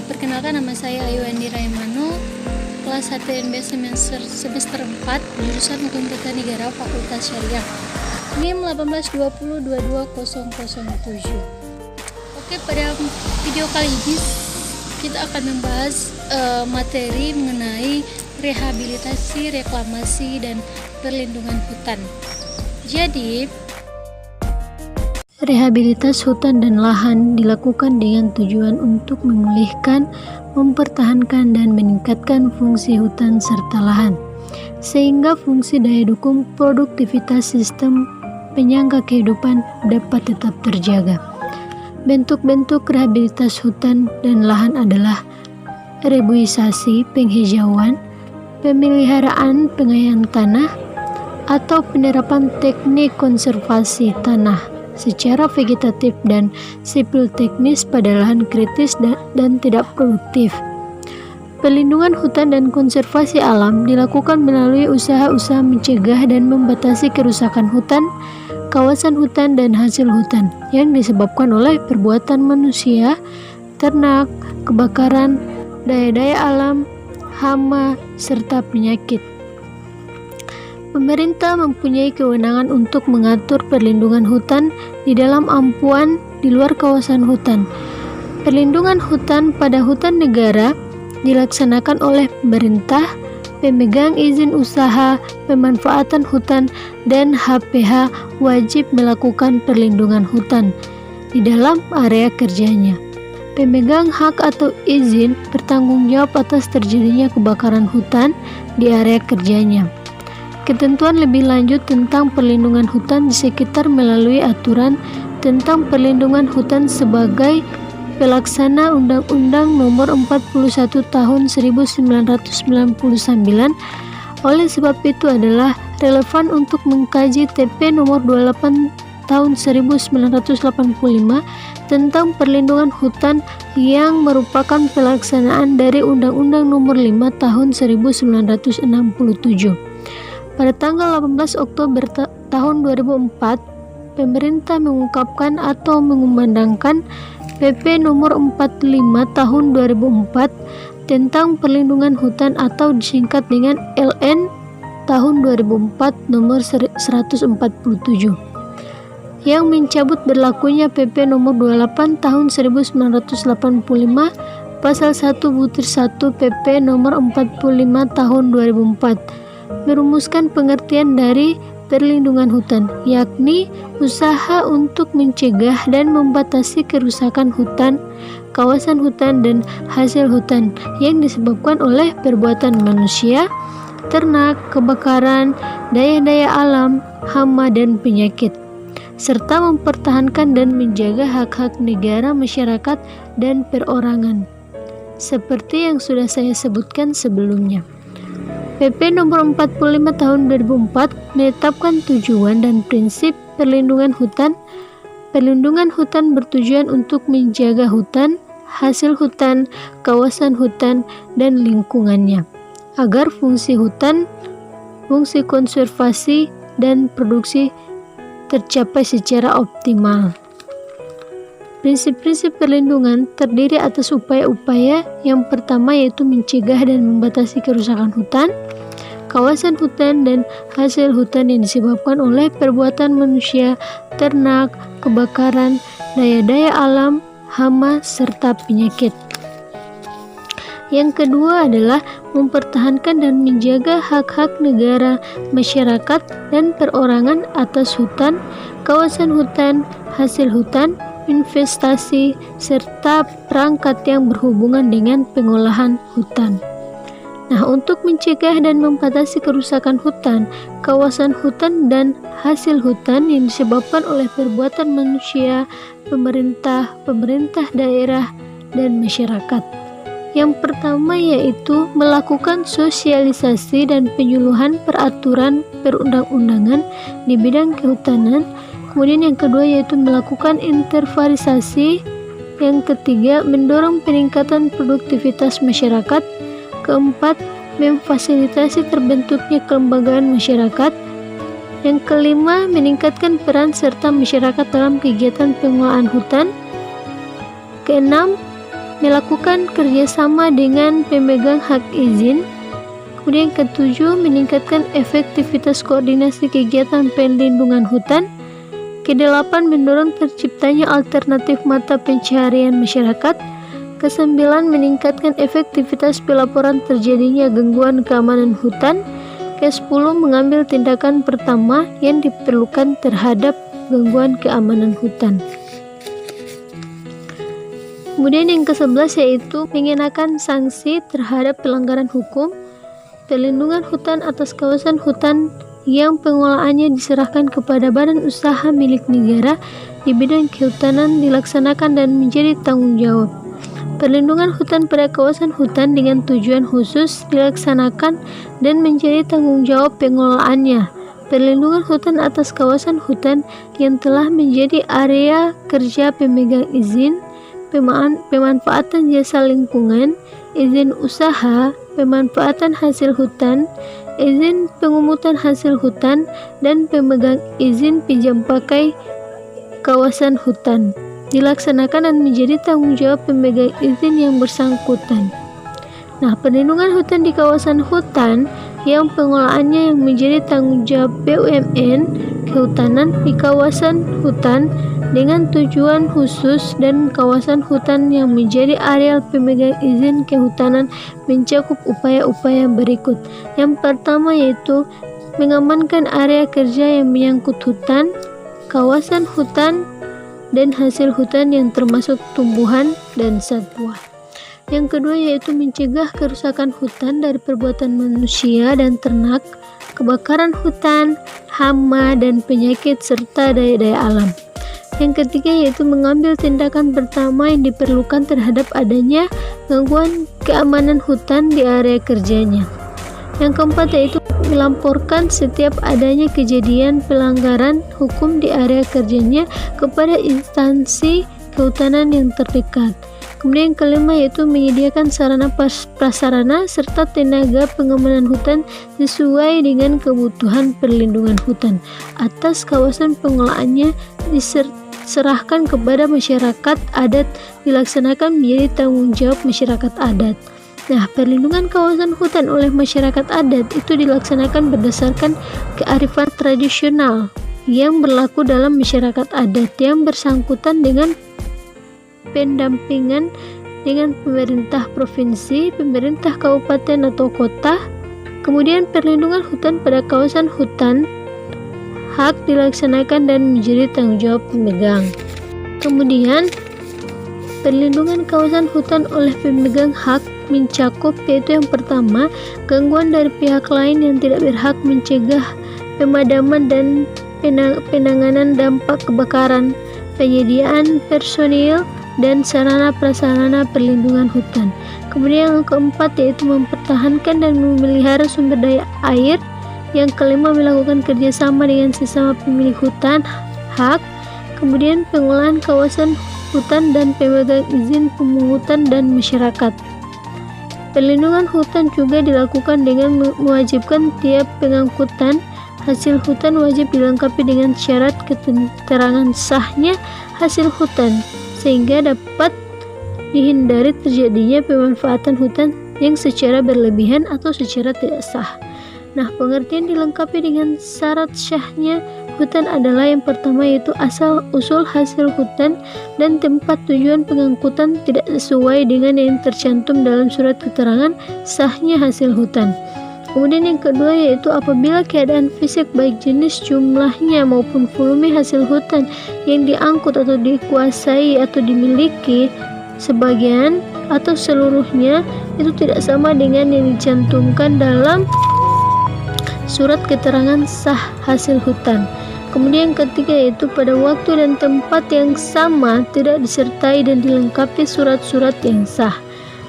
Perkenalkan, nama saya Ayu Andi Raimano, kelas 1 MB semester 4, jurusan Hukum Tata Negara, Fakultas Syariah. NIM 182222007. Oke, pada video kali ini kita akan membahas materi mengenai rehabilitasi, reklamasi, dan perlindungan hutan. Jadi, rehabilitas hutan dan lahan dilakukan dengan tujuan untuk memulihkan, mempertahankan, dan meningkatkan fungsi hutan serta lahan, sehingga fungsi daya dukung produktivitas sistem penyangga kehidupan dapat tetap terjaga. Bentuk-bentuk rehabilitas hutan dan lahan adalah reboisasi, penghijauan, pemeliharaan pengayaan tanah, atau penerapan teknik konservasi tanah secara vegetatif dan sipil teknis pada lahan kritis dan tidak produktif. Pelindungan hutan dan konservasi alam dilakukan melalui usaha-usaha mencegah dan membatasi kerusakan hutan, kawasan hutan, dan hasil hutan yang disebabkan oleh perbuatan manusia, ternak, kebakaran, daya-daya alam, hama, serta penyakit. Pemerintah mempunyai kewenangan untuk mengatur perlindungan hutan di dalam ampuan di luar kawasan hutan. Perlindungan hutan pada hutan negara dilaksanakan oleh pemerintah, pemegang izin usaha pemanfaatan hutan, dan HPH wajib melakukan perlindungan hutan di dalam area kerjanya. Pemegang hak atau izin bertanggung jawab atas terjadinya kebakaran hutan di area kerjanya. Ketentuan lebih lanjut tentang perlindungan hutan di sekitar melalui aturan tentang perlindungan hutan sebagai pelaksana Undang-Undang Nomor 41 Tahun 1999. Oleh sebab itu adalah relevan untuk mengkaji TP Nomor 28 Tahun 1985 tentang perlindungan hutan yang merupakan pelaksanaan dari Undang-Undang Nomor 5 Tahun 1967. Pada tanggal 18 Oktober tahun 2004, pemerintah mengungkapkan atau mengumandangkan PP Nomor 45 Tahun 2004 tentang perlindungan hutan atau disingkat dengan LN Tahun 2004 Nomor 147 yang mencabut berlakunya PP Nomor 28 Tahun 1985 Pasal 1 Butir 1 PP Nomor 45 Tahun 2004 merumuskan pengertian dari perlindungan hutan, yakni usaha untuk mencegah dan membatasi kerusakan hutan, kawasan hutan, dan hasil hutan yang disebabkan oleh perbuatan manusia, ternak, kebakaran, daya-daya alam, hama, dan penyakit, serta mempertahankan dan menjaga hak-hak negara, masyarakat, dan perorangan, seperti yang sudah saya sebutkan sebelumnya. PP Nomor 45 Tahun 2004 menetapkan tujuan dan prinsip perlindungan hutan. Perlindungan hutan bertujuan untuk menjaga hutan, hasil hutan, kawasan hutan, dan lingkungannya, agar fungsi hutan, fungsi konservasi, dan produksi tercapai secara optimal. Prinsip-prinsip perlindungan terdiri atas upaya-upaya. Yang pertama yaitu mencegah dan membatasi kerusakan hutan, kawasan hutan, dan hasil hutan yang disebabkan oleh perbuatan manusia, ternak, kebakaran, daya-daya alam, hama, serta penyakit. Yang kedua adalah mempertahankan dan menjaga hak-hak negara, masyarakat, dan perorangan atas hutan, kawasan hutan, hasil hutan, investasi, serta perangkat yang berhubungan dengan pengolahan hutan. Nah, untuk mencegah dan membatasi kerusakan hutan, kawasan hutan, dan hasil hutan yang disebabkan oleh perbuatan manusia, pemerintah daerah, dan masyarakat. Yang pertama yaitu melakukan sosialisasi dan penyuluhan peraturan perundang-undangan di bidang kehutanan. Kemudian yang kedua yaitu melakukan intervarisasi. Yang ketiga, mendorong peningkatan produktivitas masyarakat. Keempat, memfasilitasi terbentuknya kelembagaan masyarakat. Yang kelima, meningkatkan peran serta masyarakat dalam kegiatan pengelolaan hutan. Keenam, melakukan kerjasama dengan pemegang hak izin. Kemudian ketujuh, meningkatkan efektivitas koordinasi kegiatan pelindungan hutan. Kedelapan, mendorong terciptanya alternatif mata pencaharian masyarakat. Kesembilan, meningkatkan efektivitas pelaporan terjadinya gangguan keamanan hutan. Ke-10, mengambil tindakan pertama yang diperlukan terhadap gangguan keamanan hutan. Kemudian yang ke-11 yaitu mengenakan sanksi terhadap pelanggaran hukum. Pelindungan hutan atas kawasan hutan yang pengelolaannya diserahkan kepada badan usaha milik negara di bidang kehutanan dilaksanakan dan menjadi tanggung jawab. Perlindungan hutan pada kawasan hutan dengan tujuan khusus dilaksanakan dan menjadi tanggung jawab pengelolaannya. Perlindungan hutan atas kawasan hutan yang telah menjadi area kerja pemegang izin, pemanfaatan jasa lingkungan, izin usaha, pemanfaatan hasil hutan, izin pengumutan hasil hutan, dan pemegang izin pinjam pakai kawasan hutan dilaksanakan dan menjadi tanggung jawab pemegang izin yang bersangkutan. Nah, perlindungan hutan di kawasan hutan yang pengelolaannya yang menjadi tanggung jawab BUMN kehutanan di kawasan hutan dengan tujuan khusus dan kawasan hutan yang menjadi areal pemegang izin kehutanan mencakup upaya-upaya berikut. Yang pertama yaitu mengamankan area kerja yang menyangkut hutan, kawasan hutan, dan hasil hutan yang termasuk tumbuhan dan satwa. Yang kedua yaitu mencegah kerusakan hutan dari perbuatan manusia dan ternak, kebakaran hutan, hama, dan penyakit serta daya-daya alam. Yang ketiga yaitu mengambil tindakan pertama yang diperlukan terhadap adanya gangguan keamanan hutan di area kerjanya. Yang keempat yaitu melaporkan setiap adanya kejadian pelanggaran hukum di area kerjanya kepada instansi kehutanan yang terdekat. Kemudian yang kelima yaitu menyediakan sarana prasarana serta tenaga pengamanan hutan sesuai dengan kebutuhan perlindungan hutan atas kawasan pengelolaannya diserahkan kepada masyarakat adat dilaksanakan menjadi tanggung jawab masyarakat adat. Nah, perlindungan kawasan hutan oleh masyarakat adat itu dilaksanakan berdasarkan kearifan tradisional yang berlaku dalam masyarakat adat yang bersangkutan dengan pendampingan dengan pemerintah provinsi, pemerintah kabupaten atau kota. Kemudian perlindungan hutan pada kawasan hutan hak dilaksanakan dan menjadi tanggung jawab pemegang. Kemudian perlindungan kawasan hutan oleh pemegang hak mencakup yaitu yang pertama, gangguan dari pihak lain yang tidak berhak mencegah pemadaman dan penanganan dampak kebakaran, penyediaan personil dan sarana prasarana perlindungan hutan. Kemudian yang keempat yaitu mempertahankan dan memelihara sumber daya air. Yang kelima melakukan kerjasama dengan sesama pemilik hutan hak. Kemudian pengolahan kawasan hutan dan pemegang izin pemungutan dan masyarakat. Perlindungan hutan juga dilakukan dengan mewajibkan tiap pengangkutan hasil hutan wajib dilengkapi dengan syarat keterangan sahnya hasil hutan sehingga dapat dihindari terjadinya pemanfaatan hutan yang secara berlebihan atau secara tidak sah. Nah, pengertian dilengkapi dengan syarat syahnya hutan adalah yang pertama yaitu asal usul hasil hutan dan tempat tujuan pengangkutan tidak sesuai dengan yang tercantum dalam surat keterangan sahnya hasil hutan. Kemudian yang kedua yaitu apabila keadaan fisik baik jenis jumlahnya maupun volume hasil hutan yang diangkut atau dikuasai atau dimiliki sebagian atau seluruhnya itu tidak sama dengan yang dicantumkan dalam surat keterangan sah hasil hutan. Kemudian yang ketiga yaitu pada waktu dan tempat yang sama tidak disertai dan dilengkapi surat-surat yang sah.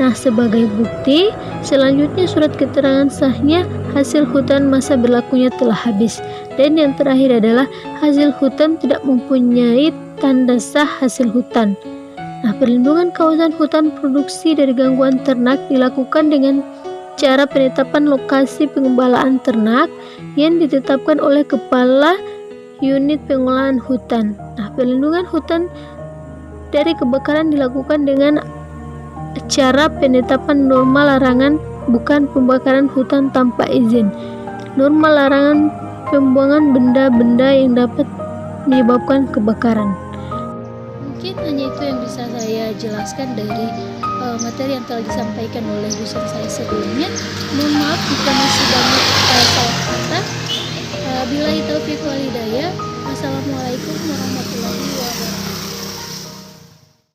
Nah, sebagai bukti, selanjutnya surat keterangan sahnya hasil hutan masa berlakunya telah habis. Dan yang terakhir adalah hasil hutan tidak mempunyai tanda sah hasil hutan. Nah, perlindungan kawasan hutan produksi dari gangguan ternak dilakukan dengan cara penetapan lokasi pengembalaan ternak yang ditetapkan oleh kepala unit pengolahan hutan. Nah, perlindungan hutan dari kebakaran dilakukan dengan cara penetapan norma larangan bukan pembakaran hutan tanpa izin. Norma larangan pembuangan benda-benda yang dapat menyebabkan kebakaran. Mungkin hanya itu yang bisa saya jelaskan dari materi yang telah disampaikan oleh dosen saya sebelumnya. Mohon maaf jika masih banyak salah kata. Billahi taufiq wal hidayah. Wassalamualaikum warahmatullahi wabarakatuh.